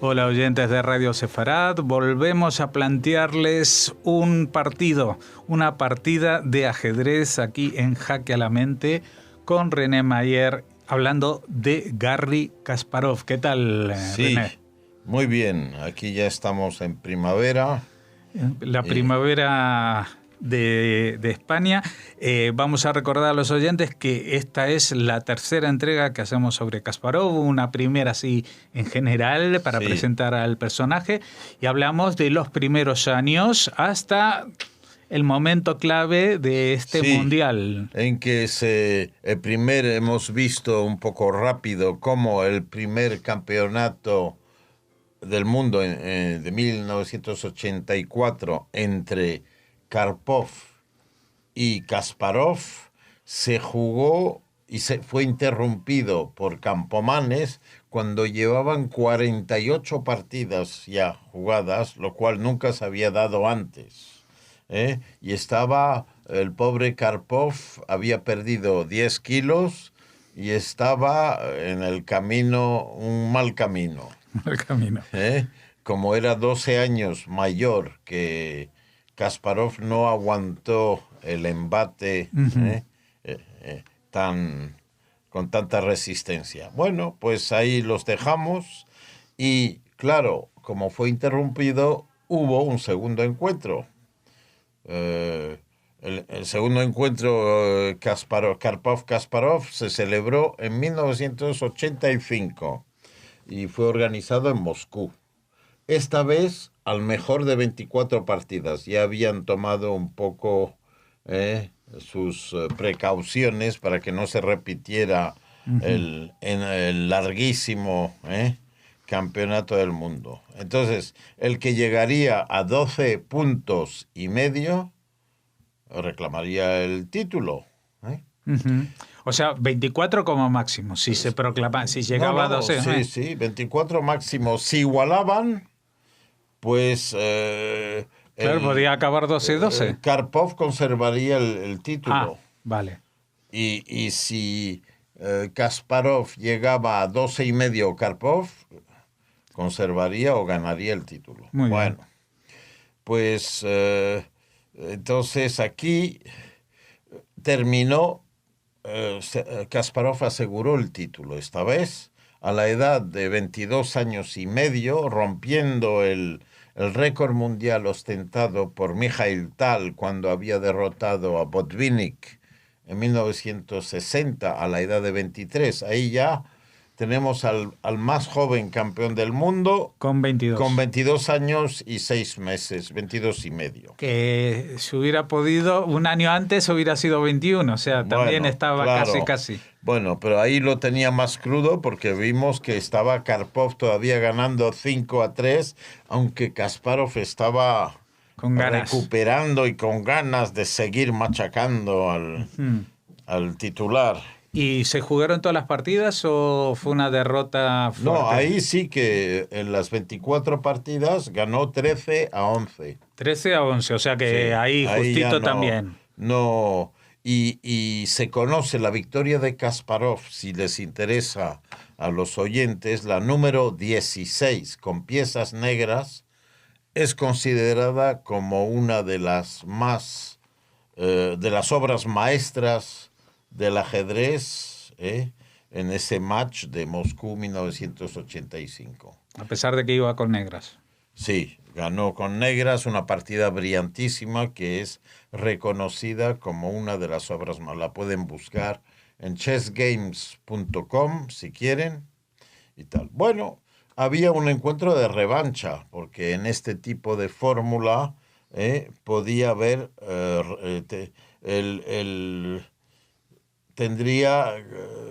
Hola oyentes de Radio Sefarad, volvemos a plantearles un partido, una partida de ajedrez aquí en Jaque a la Mente con René Mayer hablando de Garry Kasparov. ¿Qué tal, Sí, René? muy bien, aquí ya estamos en primavera. La primavera de España. Vamos a recordar a los oyentes que esta es la tercera entrega que hacemos sobre Kasparov, una primera así en general para presentar al personaje, y hablamos de los primeros años hasta el momento clave de este mundial. En que hemos visto un poco rápido cómo el primer campeonato del mundo de 1984 entre Karpov y Kasparov se jugó y fue interrumpido por Campomanes cuando llevaban 48 partidas ya jugadas, lo cual nunca se había dado antes. Y estaba el pobre Karpov, había perdido 10 kilos y estaba en el camino, un mal camino. El camino. Como era 12 años mayor que Kasparov, no aguantó el embate con tanta resistencia. Bueno, pues ahí los dejamos y claro, como fue interrumpido, hubo un segundo encuentro. El segundo encuentro Karpov-Kasparov se celebró en 1985 y fue organizado en Moscú. Esta vez al mejor de 24 partidas. Ya habían tomado un poco sus precauciones para que no se repitiera en el larguísimo campeonato del mundo. Entonces, el que llegaría a 12 puntos y medio reclamaría el título. O sea, 24 como máximo, si se proclama, si llegaba a 12. Sí, 24 máximo. Si igualaban, pues... claro, podía acabar 12-12. Karpov conservaría el título. Ah, vale. Y si Kasparov llegaba a 12 y medio, Karpov conservaría o ganaría el título. Muy bueno, bien. Pues entonces aquí terminó. Kasparov aseguró el título esta vez a la edad de 22 años y medio, rompiendo el récord mundial ostentado por Mikhail Tal cuando había derrotado a Botvinnik en 1960 a la edad de 23. Ahí ya tenemos al más joven campeón del mundo con 22. Con 22 años y 6 meses, 22 y medio. Que si hubiera podido, un año antes hubiera sido 21, o sea, también estaba claro. casi. Bueno, pero ahí lo tenía más crudo porque vimos que estaba Karpov todavía ganando 5-3, aunque Kasparov estaba con ganas, recuperando y con ganas de seguir machacando al titular. ¿Y se jugaron todas las partidas o fue una derrota fuerte? No, ahí sí que en las 24 partidas ganó 13-11. 13-11, o sea que sí, ahí justito también. No, y se conoce la victoria de Kasparov, si les interesa a los oyentes, la número 16, con piezas negras, es considerada como una de las más, de las obras maestras del ajedrez en ese match de Moscú 1985. A pesar de que iba con negras. Sí, ganó con negras, una partida brillantísima que es reconocida como una de las obras más. La pueden buscar en chessgames.com si quieren y tal. Bueno, había un encuentro de revancha porque en este tipo de fórmula podía haber tendría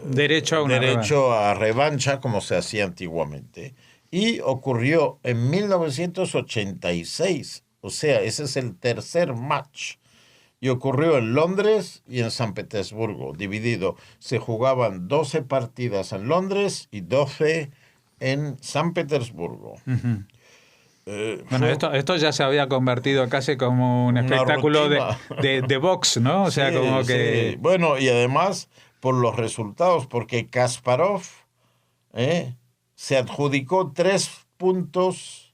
derecho a revancha como se hacía antiguamente. Y ocurrió en 1986, o sea, ese es el tercer match. Y ocurrió en Londres y en San Petersburgo, dividido. Se jugaban 12 partidas en Londres y 12 en San Petersburgo. Uh-huh. Bueno, esto ya se había convertido casi como un espectáculo de box, ¿no? O sea, sí, como que... Sí. Bueno, y además por los resultados, porque Kasparov se adjudicó 3 puntos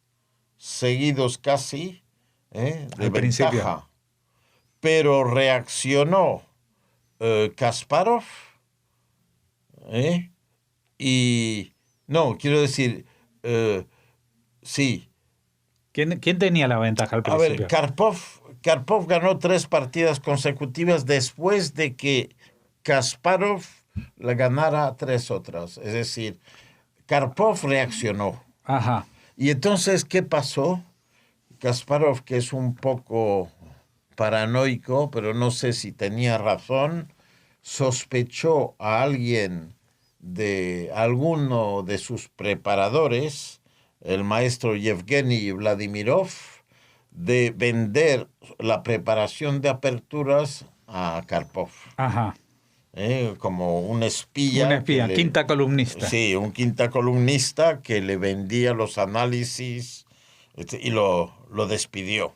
seguidos casi de Al ventaja. principio. Pero reaccionó Kasparov y... No, quiero decir, sí. ¿Quién tenía la ventaja al A principio? ver, Karpov ganó 3 partidas consecutivas después de que Kasparov le ganara 3 otras. Es decir, Karpov reaccionó. Ajá. Y entonces, ¿qué pasó? Kasparov, que es un poco paranoico, pero no sé si tenía razón, sospechó a alguien de alguno de sus preparadores, el maestro Yevgeny Vladimirov, de vender la preparación de aperturas a Karpov. Ajá. Como un espía. Un espía, quinta columnista. Sí, un quinta columnista que le vendía los análisis y lo despidió.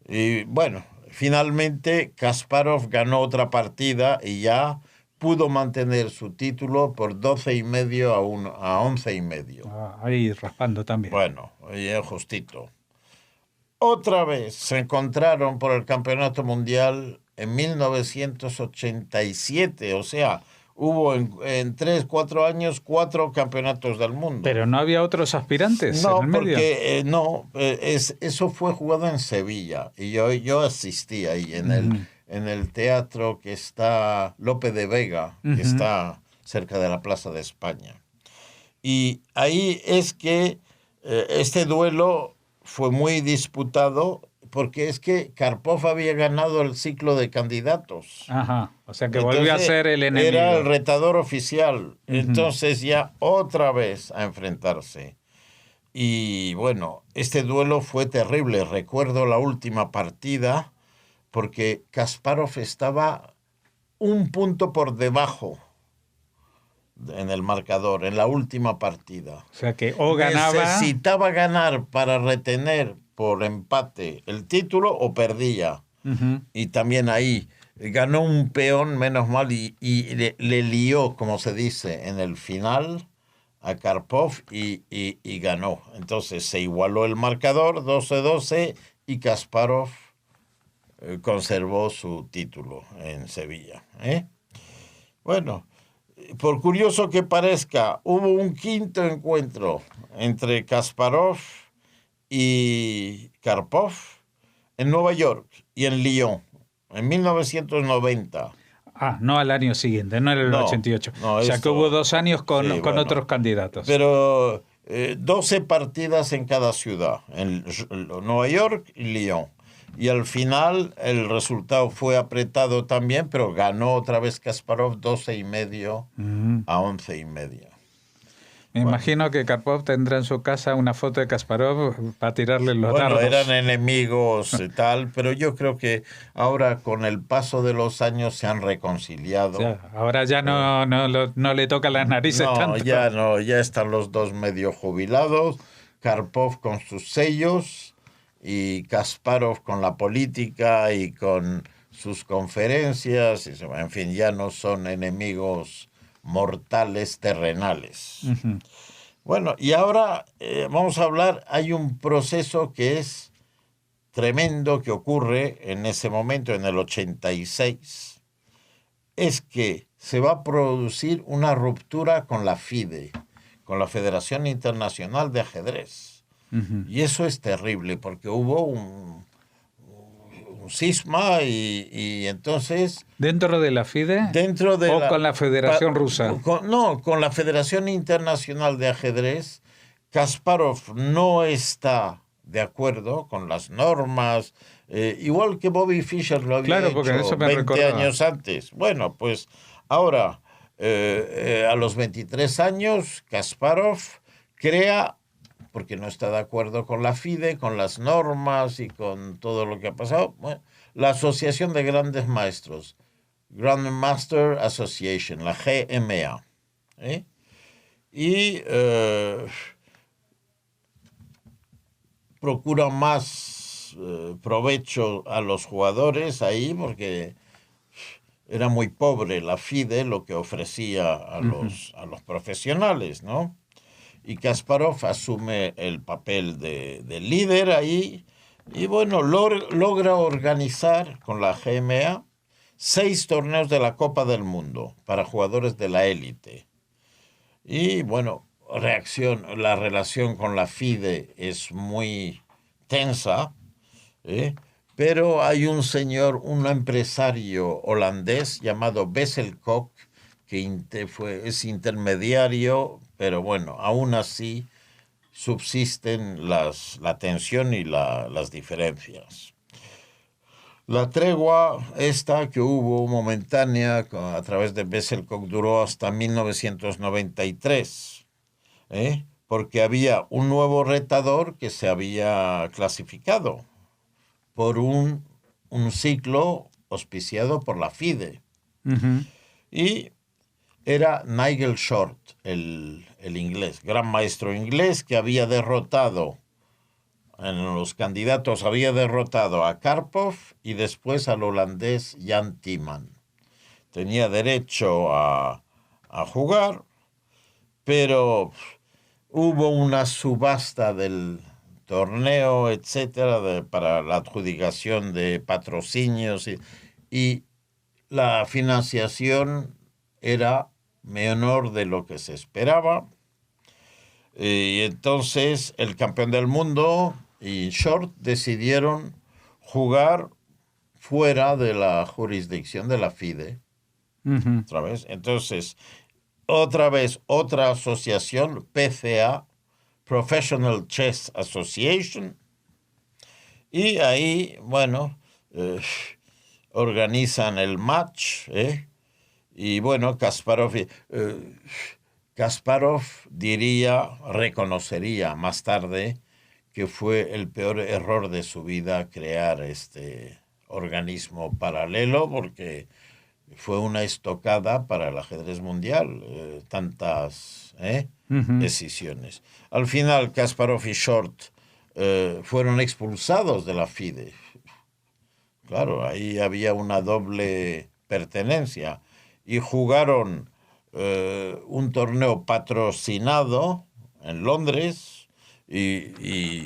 Y bueno, finalmente Kasparov ganó otra partida y ya pudo mantener su título por 12,5 a 11,5. Ahí raspando también. Bueno, ya justito. Otra vez se encontraron por el Campeonato Mundial en 1987, o sea, hubo en 3-4 años 4 campeonatos del mundo. Pero no había otros aspirantes No, en el medio. porque eso fue jugado en Sevilla y yo asistí ahí en el teatro que está Lope de Vega, que está cerca de la Plaza de España. Y ahí es que este duelo fue muy disputado porque es que Karpov había ganado el ciclo de candidatos. Ajá, o sea que volvió a ser el enemigo. Era el retador oficial. Entonces ya otra vez a enfrentarse. Y bueno, este duelo fue terrible. Recuerdo la última partida porque Kasparov estaba 1 punto por debajo en el marcador, en la última partida. O sea que o ganaba... Necesitaba ganar para retener por empate el título o perdía. Y también ahí ganó un peón, menos mal, y le lió, como se dice, en el final a Karpov y ganó. Entonces se igualó el marcador, 12-12, y Kasparov conservó su título en Sevilla. Bueno, por curioso que parezca, hubo un quinto encuentro entre Kasparov y Karpov en Nueva York y en Lyon, en 1990. No al año siguiente, no en el 88. O sea que hubo 2 años con otros candidatos. Pero 12 partidas en cada ciudad, en Nueva York y Lyon. Y al final el resultado fue apretado también, pero ganó otra vez Kasparov 12,5 a 11,5. Me imagino que Karpov tendrá en su casa una foto de Kasparov para tirarle los dardos. Eran enemigos y tal, pero yo creo que ahora con el paso de los años se han reconciliado. Ahora ya no le toca las narices tanto. Ya están los dos medio jubilados, Karpov con sus sellos y Kasparov con la política y con sus conferencias. En fin, ya no son enemigos mortales terrenales. Bueno, y ahora vamos a hablar, hay un proceso que es tremendo que ocurre en ese momento, en el 86, es que se va a producir una ruptura con la FIDE, con la Federación Internacional de Ajedrez. Y eso es terrible, porque hubo un cisma y entonces... ¿Dentro de la FIDE? ¿Con la Federación Rusa? Con la Federación Internacional de Ajedrez. Kasparov no está de acuerdo con las normas, igual que Bobby Fischer lo había hecho 20 años antes. Bueno, pues ahora, a los 23 años, Kasparov crea, porque no está de acuerdo con la FIDE, con las normas y con todo lo que ha pasado, la Asociación de Grandes Maestros, Grandmaster Association, la GMA. Y procura más provecho a los jugadores ahí, porque era muy pobre la FIDE lo que ofrecía a los profesionales, ¿no? y Kasparov asume el papel de líder ahí y bueno, logra organizar con la GMA 6 torneos de la Copa del Mundo para jugadores de la élite. Y bueno, la relación con la FIDE es muy tensa, ¿eh? Pero hay un empresario holandés llamado Bessel Kok, que es intermediario, pero bueno, aún así subsisten la tensión y las diferencias. La tregua esta que hubo momentánea a través de Bessel Kok duró hasta 1993, porque había un nuevo retador que se había clasificado por un ciclo auspiciado por la FIDE. Ujú. Y era Nigel Short, el inglés, gran maestro inglés que había derrotado, en los candidatos había derrotado a Karpov y después al holandés Jan Timman. Tenía derecho a jugar, pero hubo una subasta del torneo, etcétera, para la adjudicación de patrocinios y la financiación era menor de lo que se esperaba. Y entonces el campeón del mundo y Short decidieron jugar fuera de la jurisdicción de la FIDE. Ujú. Otra vez. Entonces, otra vez, otra asociación, PCA, Professional Chess Association, y ahí, bueno, organizan el match, y bueno, Kasparov reconocería más tarde que fue el peor error de su vida crear este organismo paralelo, porque fue una estocada para el ajedrez mundial, tantas Ujú. decisiones. Al final, Kasparov y Short fueron expulsados de la FIDE. Claro, ahí había una doble pertenencia y jugaron un torneo patrocinado en Londres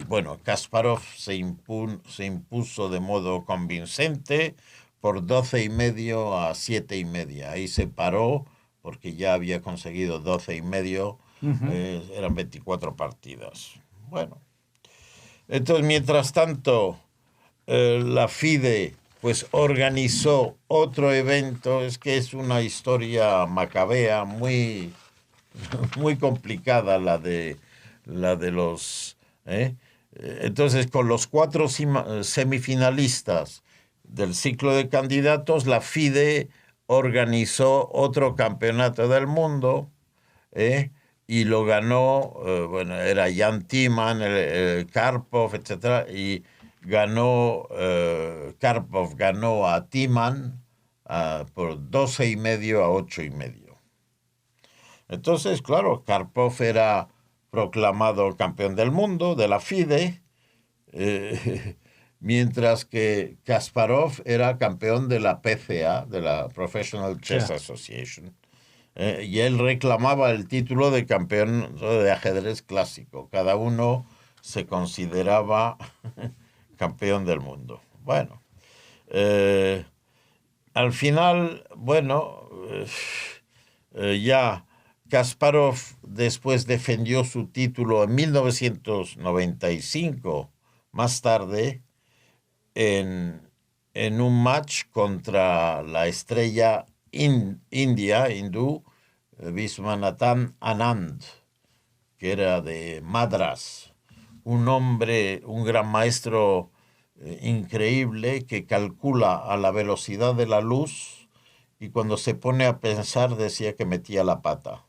bueno, Kasparov se impuso de modo convincente por 12,5 a 7,5. Ahí se paró porque ya había conseguido 12,5, Ujú. eran 24 partidas. Bueno, entonces mientras tanto la FIDE pues organizó otro evento. Es que es una historia macabea muy, muy complicada la de los... Entonces, con los 4 semifinalistas del ciclo de candidatos, la FIDE organizó otro campeonato del mundo, y lo ganó, bueno, era Jan Timman, el Karpov, etcétera, y Karpov ganó a Timman por 12,5 a 8,5. Entonces, claro, Karpov era proclamado campeón del mundo de la FIDE, mientras que Kasparov era campeón de la PCA, de la Professional Chess Ya. Association. Y él reclamaba el título de campeón de ajedrez clásico. Cada uno se consideraba campeón del mundo. Bueno, al final, bueno, ya Kasparov después defendió su título en 1995, más tarde, en un match contra la estrella hindú, Viswanathan Anand, que era de Madras, un hombre, un gran maestro increíble que calcula a la velocidad de la luz y cuando se pone a pensar decía que metía la pata.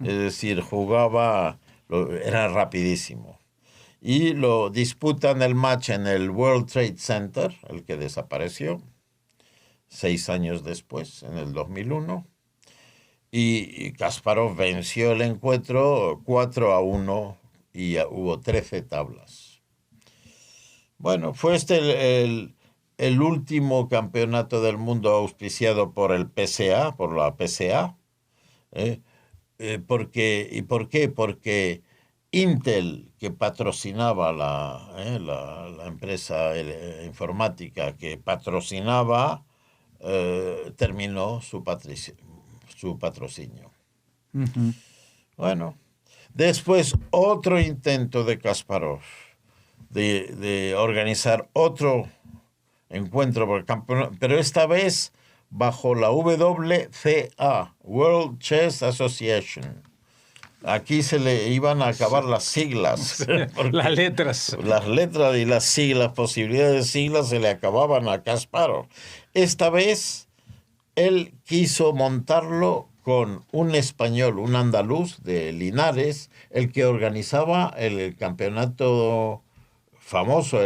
Es decir, era rapidísimo. Y lo disputan el match en el World Trade Center, el que desapareció 6 años después, en el 2001. Y Kasparov venció el encuentro 4-1 y hubo 13 tablas. Bueno, fue el último campeonato del mundo auspiciado por el PCA, por la PCA. ¿Por qué? Porque Intel, que patrocinaba la empresa informática que patrocinaba, terminó su patrocinio. Ujú. Bueno, después otro intento de Kasparov de organizar otro encuentro por el campeonato, pero esta vez bajo la WCA, World Chess Association. Aquí se le iban a acabar las siglas. Las letras. Las letras y las siglas, posibilidades de siglas se le acababan a Kasparov. Esta vez él quiso montarlo con un español, un andaluz de Linares, el que organizaba el campeonato famoso,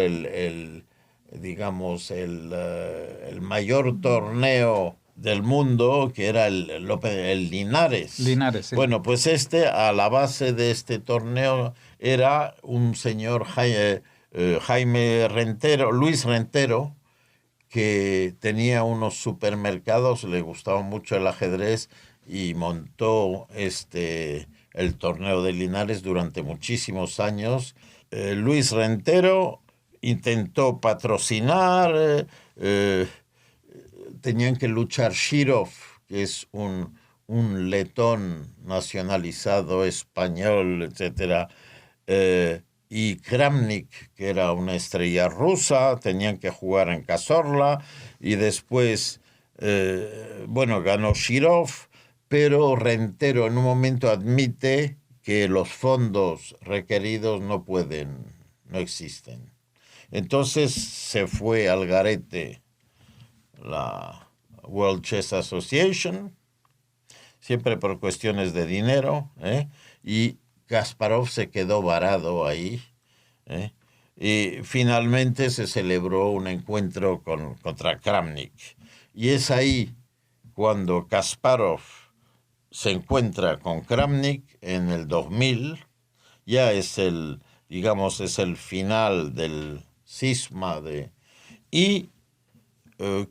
digamos, el mayor torneo del mundo, que era el Linares. Linares, sí. Bueno, pues a la base de este torneo era un señor Jaime Rentero, Luis Rentero, que tenía unos supermercados, le gustaba mucho el ajedrez y montó el torneo de Linares durante muchísimos años. Luis Rentero intentó patrocinar, tenían que luchar Shirov, que es un letón nacionalizado español, etcétera, y Kramnik, que era una estrella rusa, tenían que jugar en Cazorla, y después, ganó Shirov, pero Rentero en un momento admite que los fondos requeridos no existen. Entonces se fue al garete la World Chess Association, siempre por cuestiones de dinero, y Kasparov se quedó varado ahí, y finalmente se celebró un encuentro contra Kramnik. Y es ahí cuando Kasparov se encuentra con Kramnik en el 2000, ya es el final del cisma y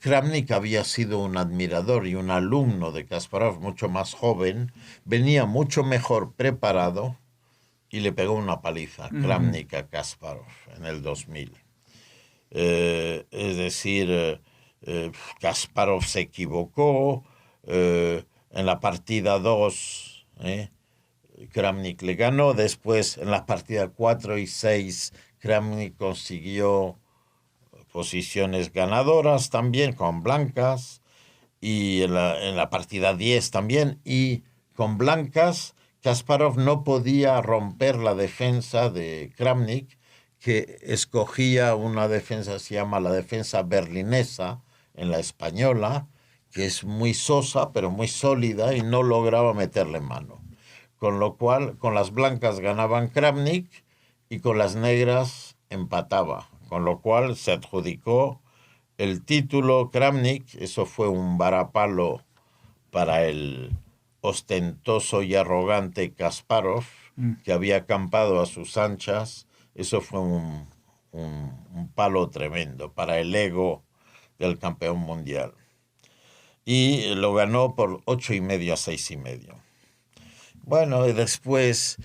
Kramnik había sido un admirador y un alumno de Kasparov, mucho más joven, venía mucho mejor preparado y le pegó una paliza Kramnik a Kasparov en el 2000. Es decir, Kasparov se equivocó, en la partida 2, Kramnik le ganó, después en las partidas 4 y 6 Kramnik consiguió posiciones ganadoras también con blancas, y en la partida 10 también, y con blancas Kasparov no podía romper la defensa de Kramnik, que escogía una defensa, se llama la defensa berlinesa en la española, que es muy sosa pero muy sólida y no lograba meterle mano. Con lo cual, con las blancas ganaban Kramnik y con las negras empataba, con lo cual se adjudicó el título Kramnik. Eso fue un varapalo para el ostentoso y arrogante Kasparov, que había acampado a sus anchas. Eso fue un palo tremendo para el ego del campeón mundial. Y lo ganó por 8,5 a 6,5. Bueno, y después,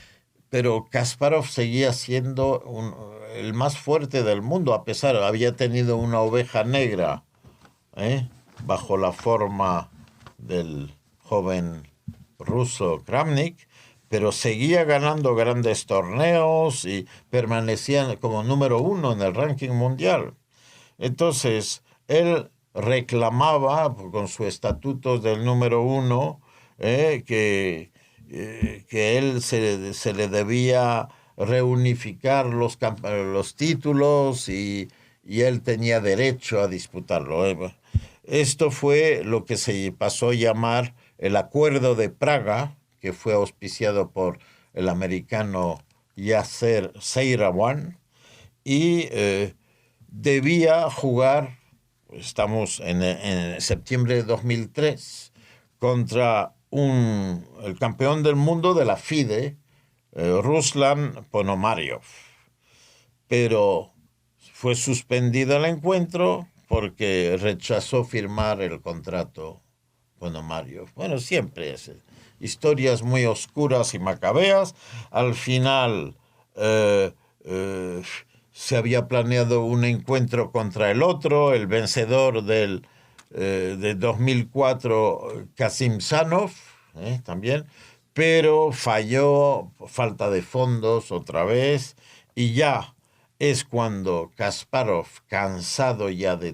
pero Kasparov seguía siendo el más fuerte del mundo, a pesar, había tenido una oveja negra, bajo la forma del joven ruso Kramnik, pero seguía ganando grandes torneos y permanecía como número 1 en el ranking mundial. Entonces, él reclamaba con su estatuto del número 1, que él se le debía reunificar los títulos y él tenía derecho a disputarlo. Esto fue lo que se pasó a llamar el Acuerdo de Praga, que fue auspiciado por el americano Yasser Seirawan, y debía jugar, estamos en septiembre de 2003, contra el campeón del mundo de la FIDE, Ruslan Ponomariov. Pero fue suspendido el encuentro porque rechazó firmar el contrato Ponomarev. Bueno, siempre es historias muy oscuras y macabeas. Al final se había planeado un encuentro contra el otro, el vencedor de 2004, Kasimdzhanov, también, pero falló, falta de fondos otra vez, y ya es cuando Kasparov, cansado ya de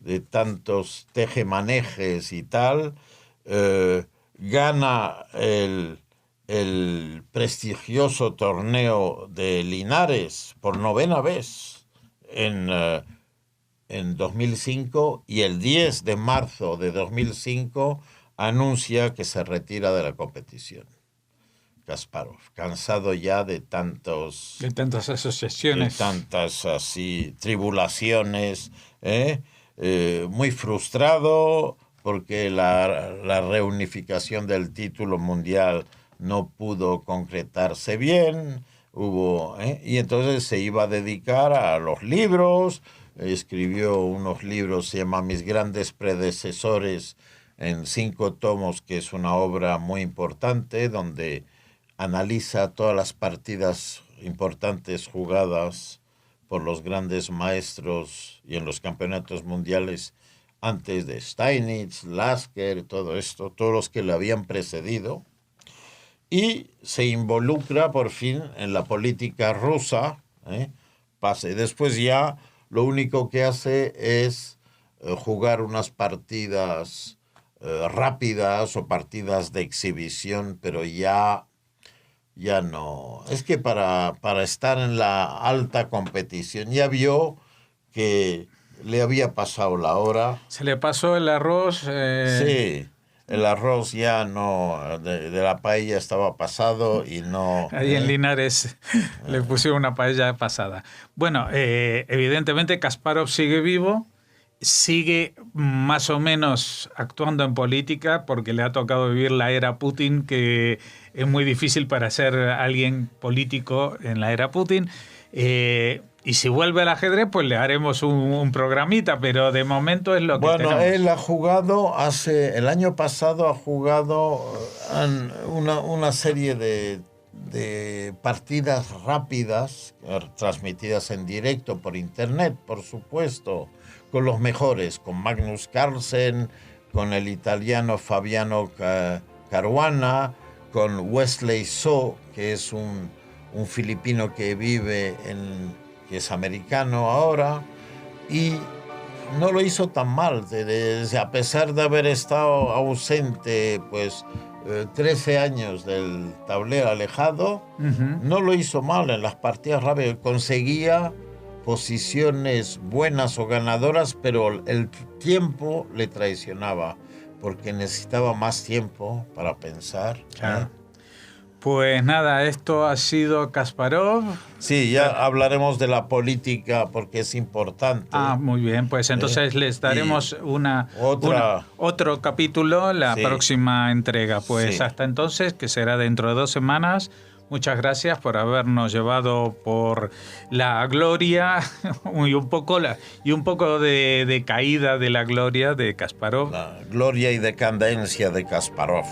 de tantos tejemanejes y tal, gana el prestigioso torneo de Linares por 9ª vez en 2005, y el 10 de marzo de 2005 anuncia que se retira de la competición. Kasparov, cansado ya de tantas asociaciones, de tantas así tribulaciones, muy frustrado porque la reunificación del título mundial no pudo concretarse bien, y entonces se iba a dedicar a los libros. Escribió unos libros, se llama Mis grandes predecesores, en 5 tomos, que es una obra muy importante, donde analiza todas las partidas importantes jugadas por los grandes maestros y en los campeonatos mundiales antes de Steinitz, Lasker, todo esto, todos los que le habían precedido, y se involucra por fin en la política rusa, Después ya lo único que hace es jugar unas partidas rápidas o partidas de exhibición, pero ya no. Es que para estar en la alta competición ya vio que le había pasado la hora. Se le pasó el arroz. Sí, el arroz ya no, de la paella estaba pasado y no. Ahí en Linares le pusieron una paella pasada. Bueno, evidentemente Kasparov sigue vivo, sigue más o menos actuando en política, porque le ha tocado vivir la era Putin, que es muy difícil para ser alguien político en la era Putin. Y si vuelve al ajedrez, pues le haremos un programita, pero de momento es lo que tenemos. Bueno, él ha jugado, el año pasado ha jugado una serie de partidas rápidas, transmitidas en directo por internet, por supuesto, con los mejores, con Magnus Carlsen, con el italiano Fabiano Caruana, con Wesley So, que es un filipino que vive que es americano ahora, y no lo hizo tan mal, a pesar de haber estado ausente 13 años del tablero alejado. No lo hizo mal en las partidas rápidas, conseguía posiciones buenas o ganadoras, pero el tiempo le traicionaba, porque necesitaba más tiempo para pensar. Claro. Pues nada, esto ha sido Kasparov. Sí, ya hablaremos de la política porque es importante. Muy bien, pues entonces les daremos otro capítulo la próxima entrega. Pues hasta entonces, que será dentro de 2 semanas. Muchas gracias por habernos llevado por la gloria y un poco de caída de la gloria de Kasparov. La gloria y decadencia de Kasparov.